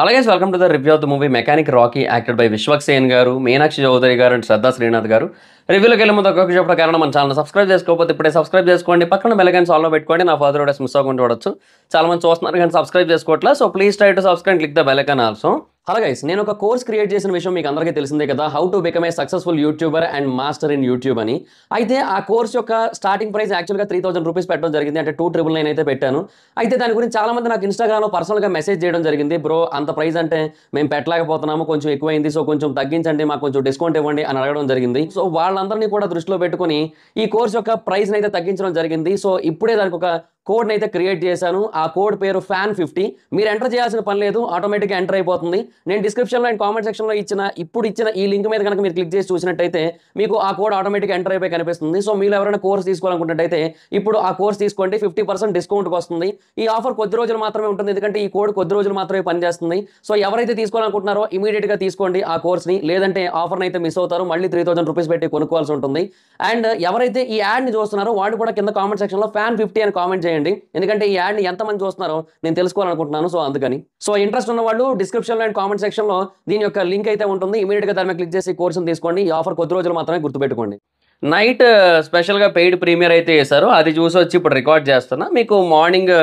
Hello guys, welcome to the review of the movie Mechanic Rocky, acted by Vishwak Sen garu, Meenakshi Chaudhary garu and Shraddha Srinath garu. రివ్యూలోకి వెళ్ళే ముందు ఒక చెప్పడం కారణం మన channel subscribe చేసుకోకపోతే ఇప్పుడే subscribe చేసుకోండి, పక్కన బెల్ ఐకాన్ ఆల్లో పెట్టుకోండి. నా ఫర్దర్ వీడియోస్ మిస్ అవ్వకుండా చూడొచ్చు. చాలా మంది చూస్తున్నారు కానీ సబ్స్క్రైబ్ చేసుకోవట్లేదు. So please try to subscribe and click the bell icon also. Hello guys, నేను ఒక కోర్స్ క్రియేట్ చేసిన విషయం మీకు అందరికీ తెలిసిందే కదా, how to become a successful YouTuber and master in YouTube అని. అయితే ఆ కోర్స్ యొక్క స్టార్టింగ్ ప్రైస్ యాక్చువల్గా 3000 రూపీస్ పెట్టడం జరిగింది, అంటే 2999 అయితే పెట్టాను. అయితే దాని గురించి చాలా మంది నాకు ఇన్స్టాగ్రామ్లో పర్సనల్గా మెసేజ్ చేయడం జరిగింది, బ్రో అంత ప్రైస్ అంటే మేము పెట్టలేకపోతున్నాము, కొంచెం ఎక్కువైంది, సో కొంచెం తగ్గించండి, మాకు కొంచెం డిస్కౌంట్ ఇవ్వండి అని అడగడం జరిగింది. సో వాళ్ళందరినీ కూడా దృష్టిలో పెట్టుకుని ఈ కోర్స్ యొక్క ప్రైస్ అయితే తగ్గించడం జరిగింది. సో ఇప్పుడే దానికి ఒక కోడ్ అయితే క్రియేట్ చేశాను. ఆ కోడ్ పేరు FAN50. మీరు ఎంటర్ చేయాల్సిన పని లేదు, ఆటోమేటిక్గా ఎంటర్ అయిపోతుంది. నేను డిస్క్రిప్షన్లో అండ్ కామెంట్ సెక్షన్లో ఇచ్చిన ఈ లింక్ మీద కనుక మీరు క్లిక్ చేసి చూసినట్టయితే మీకు ఆ కోడ్ ఆటోమేటిక్గా ఎంటర్ అయిపోయి కనిపిస్తుంది. సో మీరు ఎవరైనా కోర్స్ తీసుకోవాలనుకుంటున్నట్టయితే ఇప్పుడు ఆ కోర్స్ తీసుకోండి, 50% డిస్కౌంట్కి వస్తుంది. ఈ ఆఫర్ కొద్ది రోజులు మాత్రమే ఉంటుంది, ఎందుకంటే ఈ కోడ్ కొద్ది రోజులు మాత్రమే పనిచేస్తుంది. సో ఎవరైతే తీసుకోవాలనుకుంటున్నారో ఇమీడియట్గా తీసుకోండి ఆ కోర్స్ని, లేదంటే ఆఫర్ని అయితే మిస్ అవుతారు, మళ్ళీ 3000 రూపీస్ పెట్టి కొనుక్కోవాల్సి ఉంటుంది. అండ్ ఎవరైతే ఈ యాడ్ని చూస్తున్నారో వాళ్ళు కూడా కింద కామెంట్ సెక్షన్లో FAN50 అని కామెంట్ చేయండి, ఎందుకంటే ఈ యాడ్ని ఎంతమంది చూస్తున్నారో నేను తెలుసుకోవాలనుకుంటున్నాను. సో అందుకని ఇంట్రెస్ట్ ఉన్న వాళ్ళు డిస్క్రిప్షన్లో అండ్ కామెంట్ సెక్షన్లో దీని యొక్క లింక్ అయితే ఉంటుంది, ఇమీడియట్గా దాని మీద క్లిక్ చేసి కోర్సును తీసుకోండి. ఈ ఆఫర్ కొద్ది రోజులు మాత్రమే, గుర్తుపెట్టుకోండి. నైట్ స్పెషల్గా పెయిడ్ ప్రీమియర్ అయితే చేశారు, అది చూసి వచ్చి ఇప్పుడు రికార్డ్ చేస్తున్నా. మీకు మార్నింగ్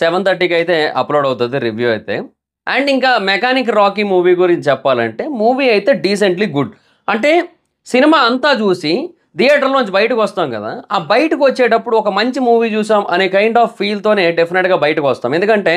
7:30కి అయితే అప్లోడ్ అవుతుంది రివ్యూ అయితే. అండ్ ఇంకా మెకానిక్ రాకీ మూవీ గురించి చెప్పాలంటే మూవీ అయితే డీసెంట్లీ గుడ్. అంటే సినిమా అంతా చూసి థియేటర్లోంచి బయటకు వస్తాం కదా, ఆ బయటకు వచ్చేటప్పుడు ఒక మంచి మూవీ చూసాం అనే కైండ్ ఆఫ్ ఫీల్తోనే డెఫినెట్గా బయటకు వస్తాం. ఎందుకంటే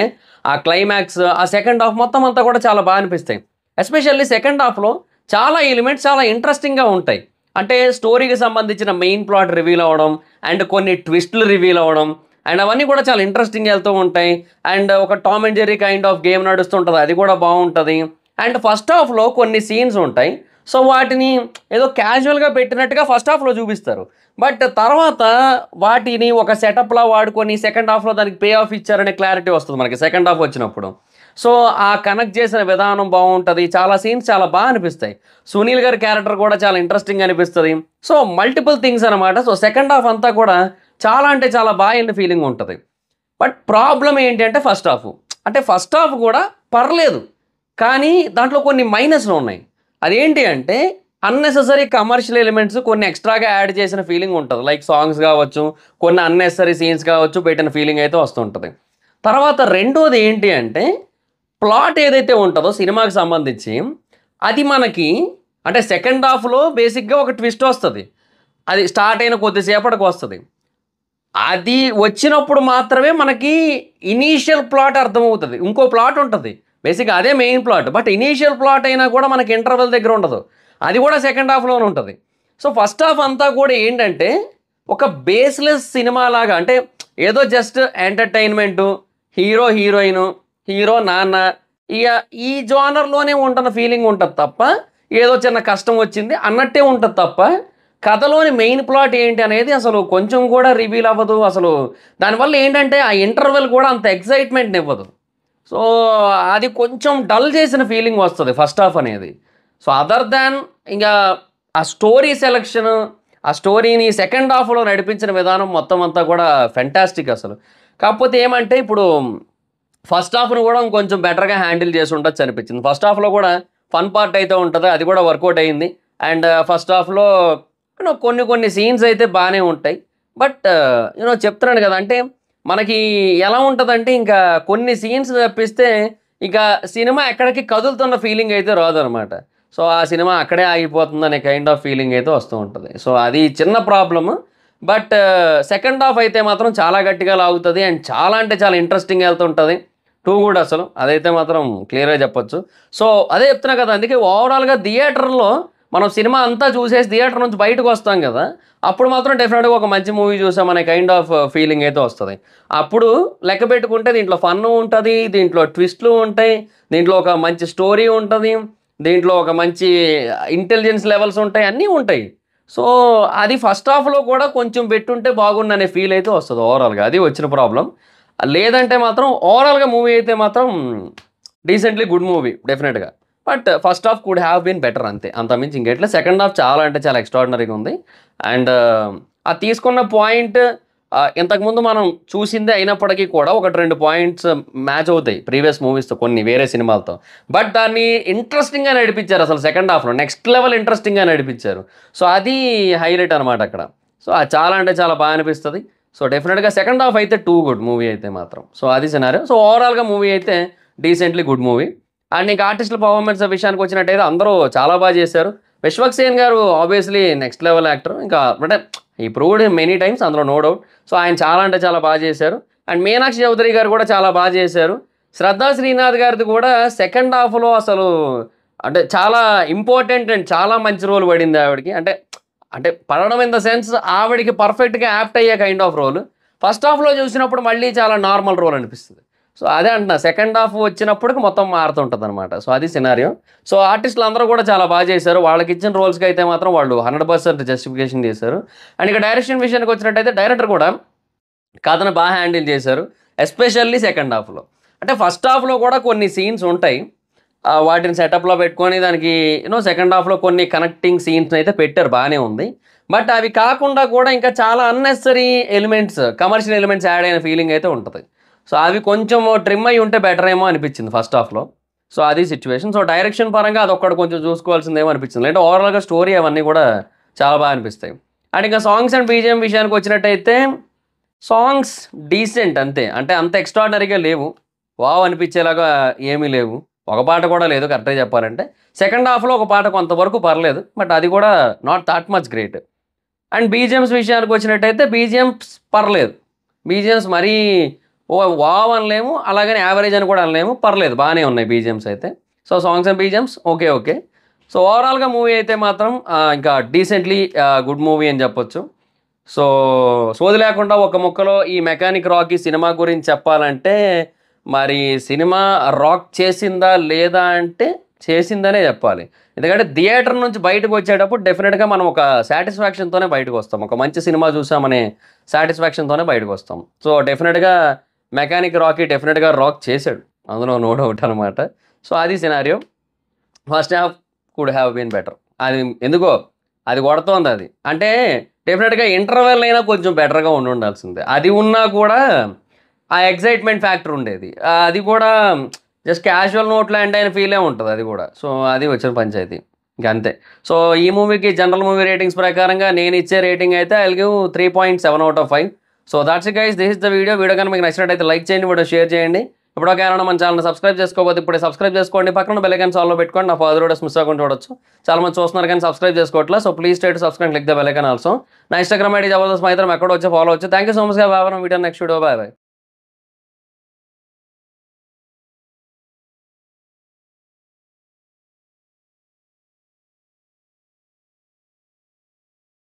ఆ క్లైమాక్స్, ఆ సెకండ్ హాఫ్ మొత్తం అంతా కూడా చాలా బాగా అనిపిస్తాయి. ఎస్పెషల్లీ సెకండ్ హాఫ్లో చాలా ఎలిమెంట్స్ చాలా ఇంట్రెస్టింగ్గా ఉంటాయి. అంటే స్టోరీకి సంబంధించిన మెయిన్ ప్లాట్ రివీల్ అవ్వడం అండ్ కొన్ని ట్విస్టులు రివీల్ అవ్వడం అండ్ అవన్నీ కూడా చాలా ఇంట్రెస్టింగ్ వెళ్తూ ఉంటాయి. అండ్ ఒక Tom and Jerry kind of game నడుస్తుంటుంది, అది కూడా బాగుంటుంది. అండ్ ఫస్ట్ హాఫ్లో కొన్ని సీన్స్ ఉంటాయి, సో వాటిని ఏదో క్యాజువల్గా పెట్టినట్టుగా ఫస్ట్ హాఫ్లో చూపిస్తారు, బట్ తర్వాత వాటిని ఒక సెటప్లా వాడుకొని సెకండ్ హాఫ్లో దానికి పే ఆఫ్ ఇచ్చారనే క్లారిటీ వస్తుంది మనకి సెకండ్ హాఫ్ వచ్చినప్పుడు. సో ఆ కనెక్ట్ చేసిన విధానం బాగుంటుంది, చాలా సీన్స్ చాలా బాగా అనిపిస్తాయి. సునీల్ గారి క్యారెక్టర్ కూడా చాలా ఇంట్రెస్టింగ్ అనిపిస్తుంది. సో మల్టిపుల్ థింగ్స్ అనమాట. సో సెకండ్ హాఫ్ అంతా కూడా చాలా అంటే చాలా బాగా ఫీలింగ్ ఉంటుంది. బట్ ప్రాబ్లం ఏంటి అంటే ఫస్ట్ హాఫ్ కూడా పర్లేదు, కానీ దాంట్లో కొన్ని మైనస్లు ఉన్నాయి. అదేంటి అంటే అన్నెసెసరీ కమర్షియల్ ఎలిమెంట్స్ కొన్ని ఎక్స్ట్రాగా యాడ్ చేసిన ఫీలింగ్ ఉంటుంది, లైక్ సాంగ్స్ కావచ్చు, కొన్ని అన్నెసరీ సీన్స్ కావచ్చు, పెట్టిన ఫీలింగ్ అయితే వస్తుంటుంది. తర్వాత రెండోది ఏంటి అంటే ప్లాట్ ఏదైతే ఉంటుందో సినిమాకి సంబంధించి అది మనకి అంటే సెకండ్ హాఫ్లో బేసిక్గా ఒక ట్విస్ట్ వస్తుంది, అది స్టార్ట్ అయిన కొద్దిసేపటికి వస్తుంది. అది వచ్చినప్పుడు మాత్రమే మనకి ఇనీషియల్ ప్లాట్ అర్థమవుతుంది. ఇంకో ప్లాట్ ఉంటుంది, బేసిక్గా అదే main plot, but initial plot అయినా కూడా మనకి ఇంటర్వెల్ దగ్గర ఉండదు, అది కూడా సెకండ్ హాఫ్లోనే ఉంటుంది. సో ఫస్ట్ హాఫ్ అంతా కూడా ఏంటంటే ఒక బేస్లెస్ సినిమా లాగా, అంటే ఏదో just entertainment, hero heroine, hero నాన్న, ఇక ఈ జోనర్లోనే ఉంటున్న ఫీలింగ్ ఉంటుంది తప్ప ఏదో చిన్న కష్టం వచ్చింది అన్నట్టే ఉంటుంది తప్ప కథలోని మెయిన్ ప్లాట్ ఏంటి అనేది అసలు కొంచెం కూడా రివీల్ అవ్వదు. అసలు దానివల్ల ఏంటంటే ఆ ఇంటర్వెల్ కూడా అంత ఎక్సైట్మెంట్ ఇవ్వదు. సో అది కొంచెం డల్ చేసిన ఫీలింగ్ వస్తుంది ఫస్ట్ హాఫ్ అనేది. సో అదర్ దాన్ ఇంకా ఆ స్టోరీ సెలెక్షన్, ఆ స్టోరీని సెకండ్ హాఫ్లో నడిపించిన విధానం మొత్తం అంతా కూడా ఫెంటాస్టిక్ అసలు. కాకపోతే ఏమంటే ఇప్పుడు ఫస్ట్ హాఫ్ను కూడా కొంచెం బెటర్గా హ్యాండిల్ చేసి ఉండొచ్చు అనిపించింది. ఫస్ట్ హాఫ్లో కూడా ఫన్ పార్ట్ అయితే ఉంటుంది, అది కూడా వర్కౌట్ అయ్యింది. అండ్ ఫస్ట్ హాఫ్లో కొన్ని సీన్స్ అయితే బాగానే ఉంటాయి. బట్ చెప్తున్నాను కదా, అంటే మనకి ఎలా ఉంటుందంటే ఇంకా కొన్ని సీన్స్ తప్పిస్తే ఇక సినిమా ఎక్కడికి కదులుతున్న ఫీలింగ్ అయితే రాదనమాట. సో ఆ సినిమా అక్కడే ఆగిపోతుంది అనే కైండ్ ఆఫ్ ఫీలింగ్ అయితే వస్తూ ఉంటుంది. సో అది చిన్న ప్రాబ్లము. బట్ సెకండ్ హాఫ్ అయితే మాత్రం చాలా గట్టిగా లాగుతుంది అండ్ చాలా అంటే చాలా ఇంట్రెస్టింగ్ వెళ్తుంటుంది. టూ కూడా అసలు అదైతే మాత్రం క్లియర్గా చెప్పొచ్చు. సో అదే చెప్తున్నా కదా, అందుకే ఓవరాల్గా థియేటర్లో మనం సినిమా అంతా చూసేసి థియేటర్ నుంచి బయటకు వస్తాం కదా, అప్పుడు మాత్రం డెఫినెట్గా ఒక మంచి మూవీ చూసామనే కైండ్ ఆఫ్ ఫీలింగ్ అయితే వస్తుంది. అప్పుడు లెక్క పెట్టుకుంటే దీంట్లో ఫన్ ఉంటుంది, దీంట్లో ట్విస్ట్లు ఉంటాయి, దీంట్లో ఒక మంచి స్టోరీ ఉంటుంది, దీంట్లో ఒక మంచి ఇంటెలిజెన్స్ లెవెల్స్ ఉంటాయి, అన్నీ ఉంటాయి. సో అది ఫస్ట్ హాఫ్లో కూడా కొంచెం పెట్టుంటే బాగుండనే ఫీల్ అయితే వస్తుంది ఓవరాల్గా, అది వచ్చిన ప్రాబ్లం. లేదంటే మాత్రం ఓవరాల్గా మూవీ అయితే మాత్రం డీసెంట్లీ గుడ్ మూవీ డెఫినెట్గా. But first half could have been better, అంతే, అంతమించి ఇంకెట్లా. సెకండ్ హాఫ్ చాలా అంటే చాలా ఎక్స్ట్రాడినరీగా ఉంది. అండ్ ఆ తీసుకున్న పాయింట్ ఇంతకుముందు మనం చూసిందే అయినప్పటికీ కూడా 1, 2 పాయింట్స్ మ్యాచ్ అవుతాయి ప్రీవియస్ మూవీస్‌తో కొన్ని వేరే సినిమాలతో. బట్ దాన్ని ఇంట్రెస్టింగ్‌గా నడిపించారు అసలు సెకండ్ హాఫ్‌లో. నెక్స్ట్ లెవెల్ ఇంట్రెస్టింగ్‌గా నడిపించారు. సో, అది హైలైట్ అనమాట అక్కడ. సో, అది చాలా అంటే చాలా బాగా అనిపిస్తది. సో, డెఫినిట్‌గా సెకండ్ హాఫ్ అయితే టూ గుడ్ మూవీ అయితే మాత్రం. సో, అది సినారియో. సో, ఓవరాల్‌గా మూవీ అయితే డీసెంట్‌లీ గుడ్ మూవీ. అండ్ ఇంకా ఆర్టిస్టుల పర్ఫార్మెన్స్ విషయానికి వచ్చినట్టయితే అందరూ చాలా బాగా చేశారు. విశ్వక్ సేన్ గారు ఆబ్వియస్లీ నెక్స్ట్ లెవెల్ యాక్టర్. ఇంకా అంటే ఈ ప్రూవ్డ్ మెనీ టైమ్స్ అందులో నో డౌట్. సో, ఆయన చాలా అంటే చాలా బాగా చేశారు. అండ్ మీనాక్షి చౌదరి గారు కూడా చాలా బాగా చేశారు. శ్రద్ధా శ్రీనాథ్ గారిది కూడా సెకండ్ హాఫ్‌లో అసలు అంటే చాలా ఇంపార్టెంట్ అండ్ చాలా మంచి రోల్ పడింది ఆవిడకి. అంటే అంటే పడడం ఇన్ ద సెన్స్ ఆవిడకి పర్ఫెక్ట్‌గా యాప్ట్ అయ్యే కైండ్ ఆఫ్ రోల్. ఫస్ట్ హాఫ్‌లో చూసినప్పుడు మళ్ళీ చాలా నార్మల్ రోల్ అనిపిస్తది. సో, అదే అంటున్నా సెకండ్ హాఫ్ వచ్చినప్పటికి మొత్తం మారుతుంటదనమాట. సో, అది సినారియో. సో, ఆర్టిస్టులు అందరూ కూడా చాలా బాగా చేశారు. వాళ్ళకిచ్చిన రోల్స్‌కి అయితే మాత్రం వాళ్ళు 100% జస్టిఫికేషన్ చేశారు. అండ్ ఇక డైరెక్షన్ విషయానికి వచ్చినట్టయితే డైరెక్టర్ కూడా కథను బాగా హ్యాండిల్ చేశారు. ఎస్పెషల్లీ సెకండ్ హాఫ్‌లో. అంటే ఫస్ట్ హాఫ్‌లో కూడా కొన్ని సీన్స్ ఉంటాయి. వాటిని సెటప్‌లో పెట్టుకొని దానికి సెకండ్ హాఫ్‌లో కొన్ని కనెక్టింగ్ సీన్స్‌ని అయితే పెట్టారు బానే ఉంది. బట్ అవి కాకుండా కూడా ఇంకా చాలా unnecessary elements, commercial elements add అయిన ఫీలింగ్ అయితే ఉంటది. సో, అవి కొంచెం ట్రిమ్ అయ్యి ఉంటే బెటర్ ఏమో అనిపించింది ఫస్ట్ హాఫ్‌లో. సో, అది సిట్యుయేషన్. సో, డైరెక్షన్ పరంగా అదొక్కటి కొంచెం చూసుకోవాల్సిందేమో అనిపించింది. లేదంటే ఓవరాల్‌గా స్టోరీ అవన్నీ కూడా చాలా బాగా అనిపిస్తాయి. అండ్ ఇంకా సాంగ్స్ అండ్ బీజీఎం విషయానికి వచ్చినట్టయితే సాంగ్స్ డీసెంట్ అంతే. అంటే అంత ఎక్స్ట్రార్డినరీగా లేవు. వావ్ అనిపించేలాగా ఏమీ లేవు. ఒక పాట కూడా లేదు కరెక్ట్‌గా చెప్పాలంటే. సెకండ్ హాఫ్‌లో ఒక పాట కొంతవరకు పర్లేదు. బట్ అది కూడా not thought much great. And BGMs విషయానికి వచ్చినట్టయితే బీజీఎమ్స్ పర్లేదు. బీజీఎమ్స్ మరీ వావ్ అనలేము. అలాగని యావరేజ్ అని కూడా అనలేము. పర్లేదు బాగానే ఉన్నాయి బీజీఎమ్స్ అయితే. So, songs and BGMs okay. Okay. So, ఓవరాల్‌గా మూవీ అయితే మాత్రం ఇంకా డీసెంట్‌లీ గుడ్ మూవీ అని చెప్పొచ్చు. సో, సోది లేకుండా ఒక ముక్కలో ఈ 'మెకానిక్ రాకీ' సినిమా గురించి చెప్పాలంటే మరి సినిమా రాక్ చేసిందా లేదా అంటే చేసిందనే చెప్పాలి. ఎందుకంటే థియేటర్ నుంచి బయటకు వచ్చేటప్పుడు డెఫినిట్‌గా మనం ఒక సాటిస్ఫాక్షన్‌తోనే బయటకొస్తాం. ఒక మంచి సినిమా చూసామనే సాటిస్ఫాక్షన్‌తోనే బయటకొస్తాం. సో, డెఫినిట్‌గా 'మెకానిక్ రాకీ' డెఫినిట్‌గా రాక్ చేశాడు. అందులో నో డౌట్ అనమాట. సో, అది scenario. First half could have been better. అది ఎందుకో అది కొడుతోంది అది. అంటే డెఫినిట్‌గా ఇంటర్వెల్ అయినా కొంచెం బెటర్‌గా ఉండాల్సిందే. అది ఉన్నా కూడా ఆ ఎక్సైట్‌మెంట్ ఫ్యాక్టర్ ఉండేది. అది కూడా జస్ట్ క్యాజువల్ నోట్ ల్యాండ్ అయిన ఫీలే ఉంటది అది కూడా. సో, అది వచ్చిన పంచాయతీ. ఇంకంతే. సో, ఈ మూవీకి జనరల్ మూవీ రేటింగ్స్ ప్రకారంగా నేను ఇచ్చే రేటింగ్ అయితే I will give 3.7/5. So, that's it guys. This is the video. Video కనుక మీకు నచ్చినట్టయితే లైక్ చేయండి. వీడియో షేర్ చేయండి. ఇప్పటివరకు ఎవరైనా మన ఛానల్‌ని సబ్స్క్రైబ్ చేసుకోకపోతే ఇప్పుడే సబ్స్క్రైబ్ చేసుకోండి. పక్కన బెల్ ఐకాన్ ఆల్‌లో పెట్టుకోండి. నా ఫర్దర్ వీడియోస్ మిస్ అవ్వకుండా చూడొచ్చు. చాలా మంది చూస్తున్నారు కానీ సబ్స్క్రైబ్ చేసుకోవట్లేదు. So, please try to subscribe, click the bell icon also. నా ఇన్‌స్టాగ్రామ్ ఐడీ జబర్దస్త్ మైత్రం ఎక్కడ వచ్చి ఫాలో అవ్వచ్చు. Thank you so much. Bye. Video next video. Bye.